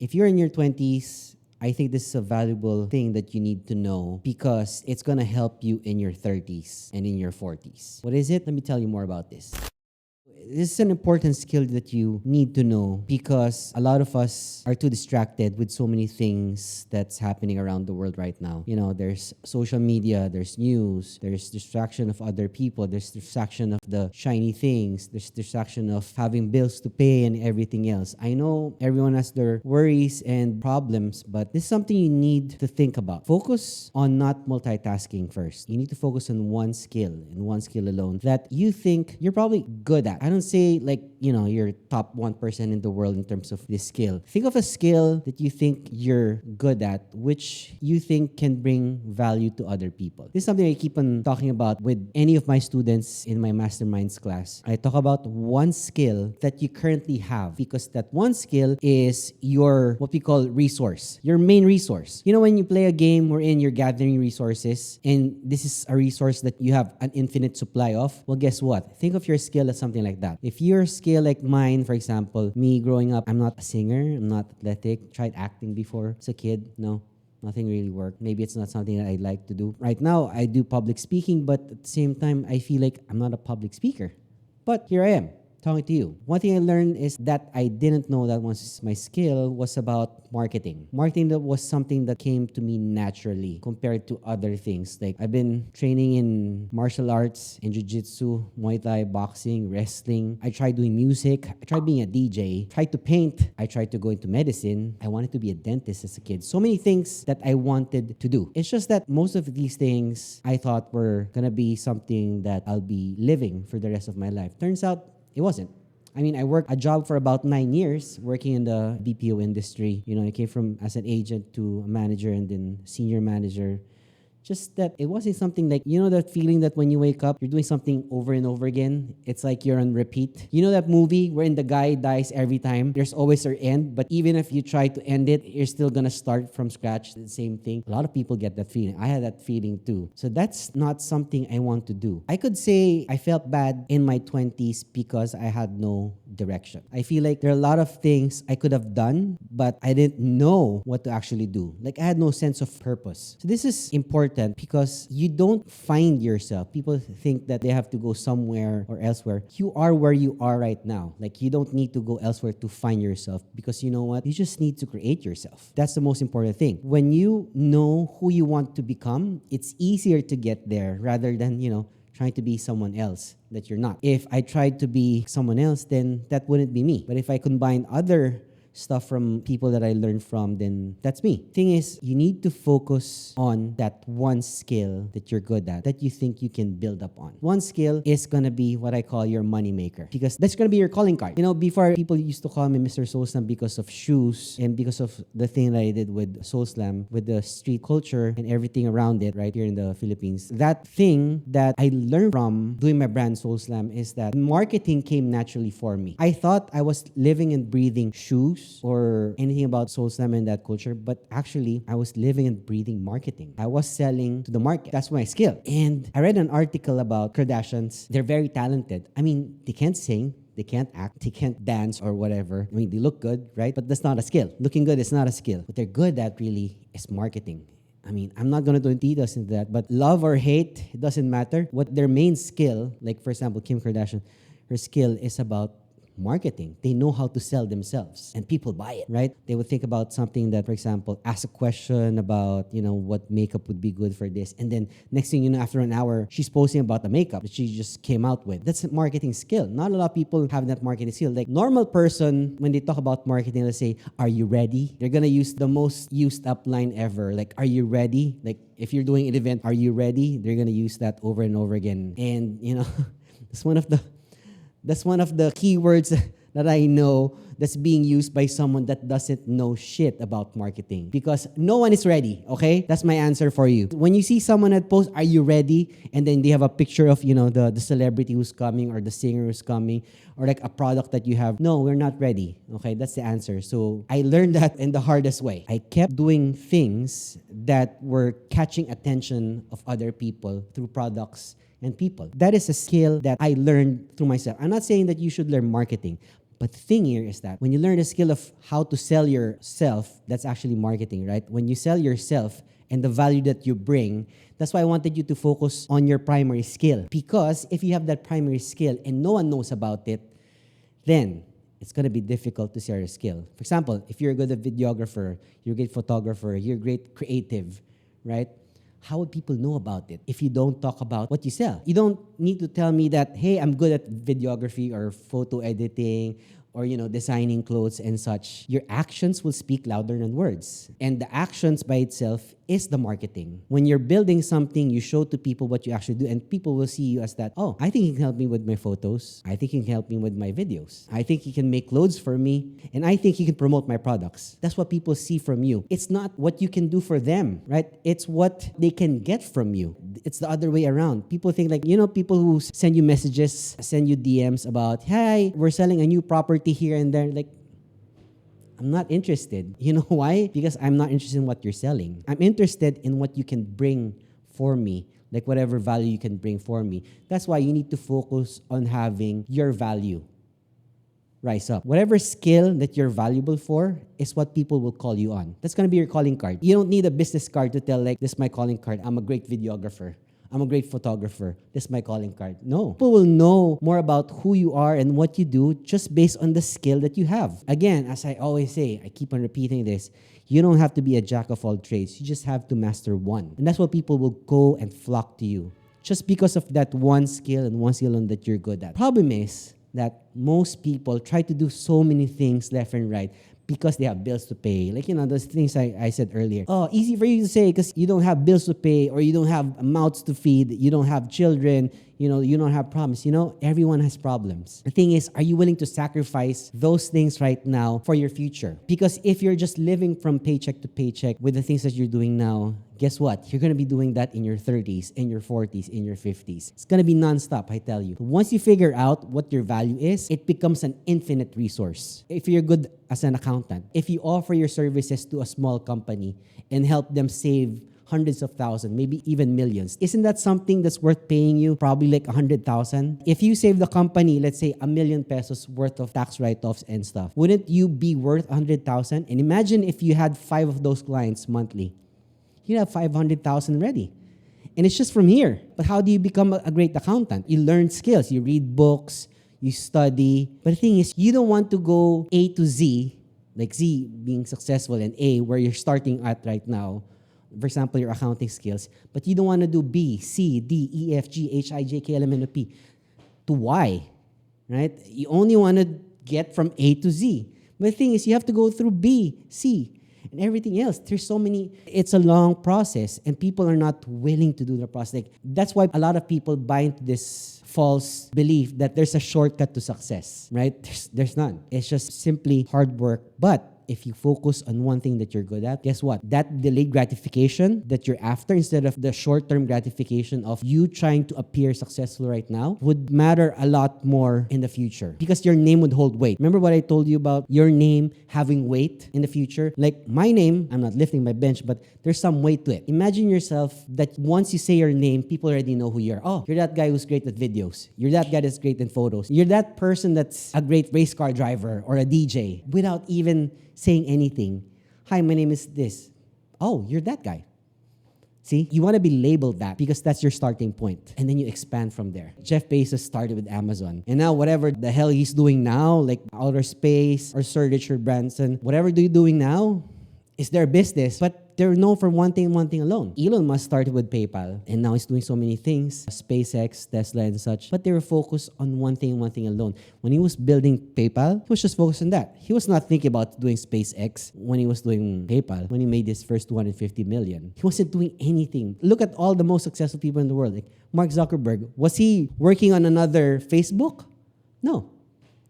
if you're in your 20s, I think this is a valuable thing that you need to know because it's going to help you in your 30s and in your 40s. What is it? Let me tell you more about this. This is an important skill that you need to know because a lot of us are too distracted with so many things that's happening around the world right now. You know, there's social media, there's news, there's distraction of other people, there's distraction of the shiny things, there's distraction of having bills to pay and everything else. I know everyone has their worries and problems, but this is something you need to think about. Focus on not multitasking first. You need to focus on one skill and one skill alone that you think you're probably good at. I don't say like, you're top 1% in the world in terms of this skill. Think of a skill that you think you're good at, which you think can bring value to other people. This is something I keep on talking about with any of my students in my masterminds class. I talk about one skill that you currently have because that one skill is your, what we call resource, your main resource. When you play a game wherein you're gathering resources and this is a resource that you have an infinite supply of, well, guess what? Think of your skill as something like that. If your skill like mine, for example, me growing up, I'm not a singer, I'm not athletic, tried acting before as a kid, no. Nothing really worked. Maybe it's not something that I like to do. Right now, I do public speaking, but at the same time, I feel like I'm not a public speaker. But here I am, talking to you. One thing I learned is that I didn't know that was my skill was about marketing. Marketing that was something that came to me naturally compared to other things. Like I've been training in martial arts, in jiu-jitsu, Muay Thai, boxing, wrestling. I tried doing music. I tried being a DJ. Tried to paint. I tried to go into medicine. I wanted to be a dentist as a kid. So many things that I wanted to do. It's just that most of these things I thought were gonna be something that I'll be living for the rest of my life. Turns out it wasn't. I mean, I worked a job for about 9 years working in the BPO industry. I came from as an agent to a manager and then senior manager. Just that it wasn't something like, that feeling that when you wake up, you're doing something over and over again. It's like you're on repeat. That movie wherein the guy dies every time? There's always an end, but even if you try to end it, you're still gonna start from scratch, the same thing. A lot of people get that feeling. I had that feeling too. So that's not something I want to do. I could say I felt bad in my 20s because I had no direction. I feel like there are a lot of things I could have done, but I didn't know what to actually do. Like I had no sense of purpose. So this is important because you don't find yourself. People think that they have to go somewhere or elsewhere. You are where you are right now. Like you don't need to go elsewhere to find yourself because you know what? You just need to create yourself. That's the most important thing. When you know who you want to become, it's easier to get there rather than, trying to be someone else that you're not. If I tried to be someone else, then that wouldn't be me. But if I combine other stuff from people that I learned from, then that's me. Thing is, you need to focus on that one skill that you're good at, that you think you can build up on. One skill is gonna be what I call your money maker because that's gonna be your calling card. Before people used to call me Mr. Soul Slam because of shoes and because of the thing that I did with Soul Slam, with the street culture and everything around it right here in the Philippines. That thing that I learned from doing my brand Soul Slam is that marketing came naturally for me. I thought I was living and breathing shoes or anything about Soul Slam and that culture, but actually I was living and breathing marketing. I was selling to the market. That's my skill. And I read an article about Kardashians. They're very talented. I mean, they can't sing, they can't act, they can't dance or whatever. I mean, they look good, right? But that's not a skill. Looking good is not a skill. What they're good at really is marketing. I mean, I'm not going to do details into that, but love or hate, it doesn't matter. What their main skill, like for example, Kim Kardashian, her skill is about marketing. They know how to sell themselves and people buy it, right? They would think about something that, for example, ask a question about, what makeup would be good for this. And then next thing you know, after an hour, she's posting about the makeup that she just came out with. That's a marketing skill. Not a lot of people have that marketing skill. Like normal person, when they talk about marketing, let's say, are you ready? They're going to use the most used up line ever. Like, are you ready? Like if you're doing an event, are you ready? They're going to use that over and over again. And, that's one of the keywords that I know that's being used by someone that doesn't know shit about marketing because no one is ready, okay? That's my answer for you. When you see someone that posts, are you ready? And then they have a picture of, the celebrity who's coming or the singer who's coming or like a product that you have. No, we're not ready, okay? That's the answer. So I learned that in the hardest way. I kept doing things that were catching attention of other people through products and people. That is a skill that I learned through myself. I'm not saying that you should learn marketing, But the thing here is that when you learn the skill of how to sell yourself, that's actually marketing, right? When you sell yourself and the value that you bring, that's why I wanted you to focus on your primary skill. Because if you have that primary skill and no one knows about it, then it's going to be difficult to share a skill. For example, if you're a good videographer, you're a great photographer, you're a great creative, right? How would people know about it if you don't talk about what you sell? You don't need to tell me that, hey, I'm good at videography or photo editing or, designing clothes and such. Your actions will speak louder than words. And the actions by itself is the marketing. When you're building something, you show to people what you actually do, and people will see you as that, oh, I think he can help me with my photos. I think he can help me with my videos. I think he can make clothes for me. And I think he can promote my products. That's what people see from you. It's not what you can do for them, right? It's what they can get from you. It's the other way around. People think like, people who send you messages, send you DMs about, hey, we're selling a new property here and there. Like, I'm not interested. You know why? Because I'm not interested in what you're selling. I'm interested in what you can bring for me, like whatever value you can bring for me. That's why you need to focus on having your value rise up. Whatever skill that you're valuable for is what people will call you on. That's going to be your calling card. You don't need a business card to tell like, this is my calling card. I'm a great videographer. I'm a great photographer. This is my calling card. No. People will know more about who you are and what you do just based on the skill that you have. Again, as I always say, I keep on repeating this, you don't have to be a jack of all trades. You just have to master one. And that's what people will go and flock to you. Just because of that one skill and one skill that you're good at. Problem is that most people try to do so many things left and right because they have bills to pay. Like, those things I said earlier. Oh, easy for you to say because you don't have bills to pay or you don't have mouths to feed, you don't have children, you don't have problems. Everyone has problems. The thing is, are you willing to sacrifice those things right now for your future? Because if you're just living from paycheck to paycheck with the things that you're doing now, guess what? You're going to be doing that in your 30s, in your 40s, in your 50s. It's going to be nonstop, I tell you. Once you figure out what your value is, it becomes an infinite resource. If you're good as an accountant, if you offer your services to a small company and help them save hundreds of thousands, maybe even millions, isn't that something that's worth paying you probably like 100,000? If you save the company, let's say ₱1 million worth of tax write-offs and stuff, wouldn't you be worth 100,000? And imagine if you had 5 of those clients monthly. You have 500,000 ready. And it's just from here. But how do you become a great accountant? You learn skills. You read books. You study. But the thing is, you don't want to go A to Z, like Z being successful and A where you're starting at right now. For example, your accounting skills. But you don't want to do B, C, D, E, F, G, H, I, J, K, L, M, N, O, P to Y. Right? You only want to get from A to Z. But the thing is, you have to go through B, C, and everything else. There's so many. It's a long process, and people are not willing to do the process. Like, that's why a lot of people buy into this false belief that there's a shortcut to success, right? There's none. It's just simply hard work. But if you focus on one thing that you're good at, guess what? That delayed gratification that you're after, instead of the short-term gratification of you trying to appear successful right now, would matter a lot more in the future because your name would hold weight. Remember what I told you about your name having weight in the future? Like my name, I'm not lifting my bench, but there's some weight to it. Imagine yourself that once you say your name, people already know who you are. Oh, you're that guy who's great at videos. You're that guy that's great in photos. You're that person that's a great race car driver or a DJ without even saying anything. Hi, my name is this. Oh, you're that guy. See, you want to be labeled that because that's your starting point. And then you expand from there. Jeff Bezos started with Amazon. And now whatever the hell he's doing now, like outer space or Sir Richard Branson, whatever they're doing now is their business. But they're known for one thing alone. Elon Musk started with PayPal, and now he's doing so many things, SpaceX, Tesla, and such. But they were focused on one thing alone. When he was building PayPal, he was just focused on that. He was not thinking about doing SpaceX when he was doing PayPal, when he made his first 250 million. He wasn't doing anything. Look at all the most successful people in the world. Like Mark Zuckerberg. Was he working on another Facebook? No.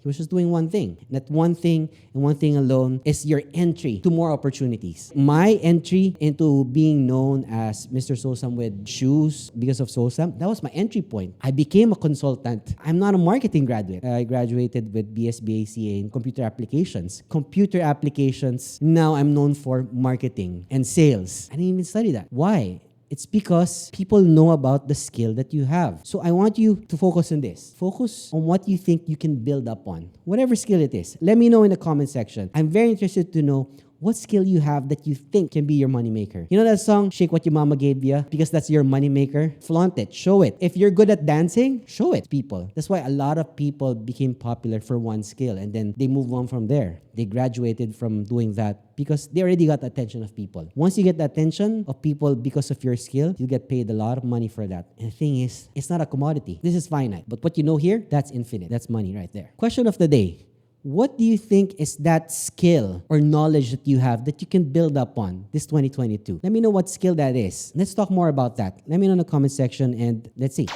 He was just doing one thing. And that one thing and one thing alone is your entry to more opportunities. My entry into being known as Mr. Sosam with shoes because of Sosam, that was my entry point. I became a consultant. I'm not a marketing graduate. I graduated with BSBACA in computer applications. Computer applications, now I'm known for marketing and sales. I didn't even study that. Why? It's because people know about the skill that you have. So I want you to focus on this. Focus on what you think you can build up on, whatever skill it is. Let me know in the comment section. I'm very interested to know what skill you have that you think can be your moneymaker. You know that song, Shake What Your Mama Gave Ya? Because that's your moneymaker. Flaunt it. Show it. If you're good at dancing, show it, people. That's why a lot of people became popular for one skill and then they move on from there. They graduated from doing that because they already got the attention of people. Once you get the attention of people because of your skill, you get paid a lot of money for that. And the thing is, it's not a commodity. This is finite. But what you know here, that's infinite. That's money right there. Question of the day. What do you think is that skill or knowledge that you have that you can build up on this 2022? Let me know what skill that is. Let's talk more about that. Let me know in the comment section and let's see.